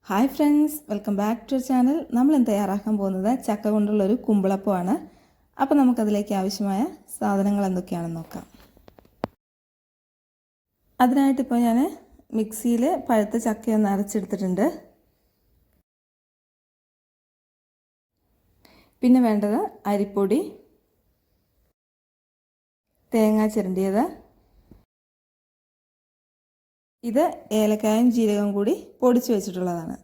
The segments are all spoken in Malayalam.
Hi friends, welcome back to channel. നമ്മൾ ഇന്ന് തയ്യാറാക്കാൻ പോകുന്നത് ചക്ക കൊണ്ടുള്ളൊരു കുമ്പിളപ്പമാണ്. അപ്പോൾ നമുക്കതിലേക്ക് ആവശ്യമായ സാധനങ്ങൾ എന്തൊക്കെയാണെന്ന് നോക്കാം. അതിനായിട്ടിപ്പോൾ ഞാൻ മിക്സിയിൽ പഴുത്ത ചക്കയൊന്ന് അരച്ചെടുത്തിട്ടുണ്ട്. പിന്നെ വേണ്ടത് അരിപ്പൊടി, തേങ്ങ ചിരണ്ടിയത്, ഇത് ഏലക്കായും ജീരകവും കൂടി പൊടിച്ചു വെച്ചിട്ടുള്ളതാണ്.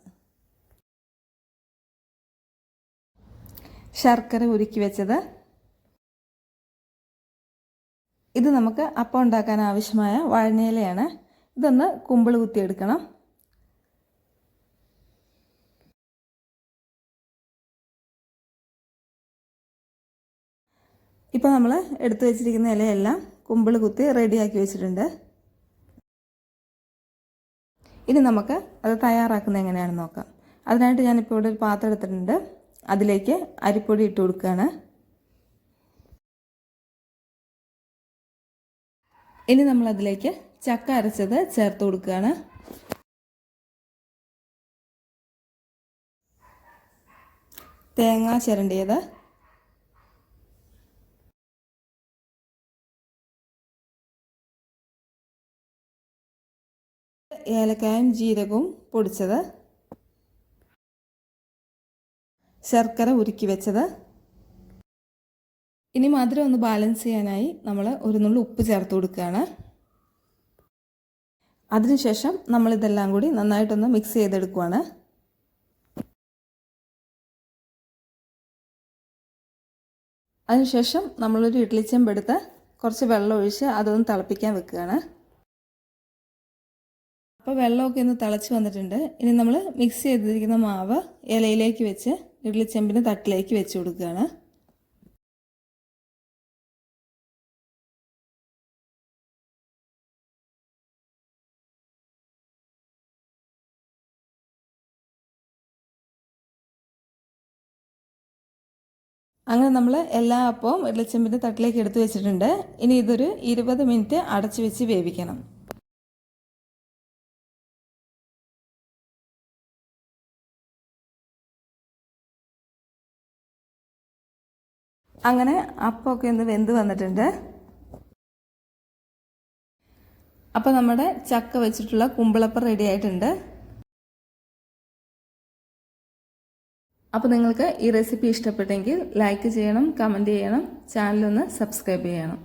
ശർക്കര ഉരുക്കി വെച്ചത്, ഇത് നമുക്ക് അപ്പം ഉണ്ടാക്കാൻ ആവശ്യമായ വഴനയിലയാണ്. ഇതൊന്ന് കുമ്പിൾ കുത്തിയെടുക്കണം. ഇപ്പോൾ നമ്മൾ എടുത്തു വെച്ചിരിക്കുന്ന ഇലയെല്ലാം കുമ്പിൾ കുത്തി റെഡിയാക്കി വെച്ചിട്ടുണ്ട്. ഇനി നമുക്ക് അത് തയ്യാറാക്കുന്നത് എങ്ങനെയാണെന്ന് നോക്കാം. അതിനായിട്ട് ഞാനിപ്പോൾ ഇവിടെ ഒരു പാത്രം എടുത്തിട്ടുണ്ട്. അതിലേക്ക് അരിപ്പൊടി ഇട്ട് കൊടുക്കുകയാണ്. ഇനി നമ്മൾ അതിലേക്ക് ചക്ക അരച്ചത് ചേർത്ത് കൊടുക്കുകയാണ്. തേങ്ങ ചിരണ്ടിയത്, ഏലക്കായും ജീരകവും പൊടിച്ചത്, ശർക്കര ഉരുക്കി വെച്ചത്. ഇനി മധുരം ഒന്ന് ബാലൻസ് ചെയ്യാനായി നമ്മൾ ഒരു നുള്ളു ഉപ്പ് ചേർത്ത് കൊടുക്കുകയാണ്. അതിനുശേഷം നമ്മളിതെല്ലാം കൂടി നന്നായിട്ടൊന്ന് മിക്സ് ചെയ്തെടുക്കുകയാണ്. അതിനുശേഷം നമ്മളൊരു ഇഡ്ഡലി ചെമ്പെടുത്ത് കുറച്ച് വെള്ളം ഒഴിച്ച് അതൊന്ന് തിളപ്പിക്കാൻ വെക്കുകയാണ്. അപ്പോൾ വെള്ളമൊക്കെ ഒന്ന് തിളച്ച് വന്നിട്ടുണ്ട്. ഇനി നമ്മൾ മിക്സ് ചെയ്തിരിക്കുന്ന മാവ് ഇലയിലേക്ക് വെച്ച് ഇഡ്ഡലി ചെമ്പിന് തട്ടിലേക്ക് വെച്ച് കൊടുക്കുകയാണ്. അങ്ങനെ നമ്മൾ എല്ലാ അപ്പവും ഇഡ്ഡലി ചെമ്പിൻ്റെ തട്ടിലേക്ക് എടുത്തു വെച്ചിട്ടുണ്ട്. ഇനി ഇതൊരു 20 മിനിറ്റ് അടച്ചു വെച്ച് വേവിക്കണം. അങ്ങനെ അപ്പമൊക്കെ ഒന്ന് വെന്ത് വന്നിട്ടുണ്ട്. അപ്പോൾ നമ്മുടെ ചക്ക വെച്ചിട്ടുള്ള കുമ്പിളപ്പം റെഡി ആയിട്ടുണ്ട്. അപ്പോൾ നിങ്ങൾക്ക് ഈ റെസിപ്പി ഇഷ്ടപ്പെട്ടെങ്കിൽ ലൈക്ക് ചെയ്യണം, കമൻറ്റ് ചെയ്യണം, ചാനലൊന്ന് സബ്സ്ക്രൈബ് ചെയ്യണം.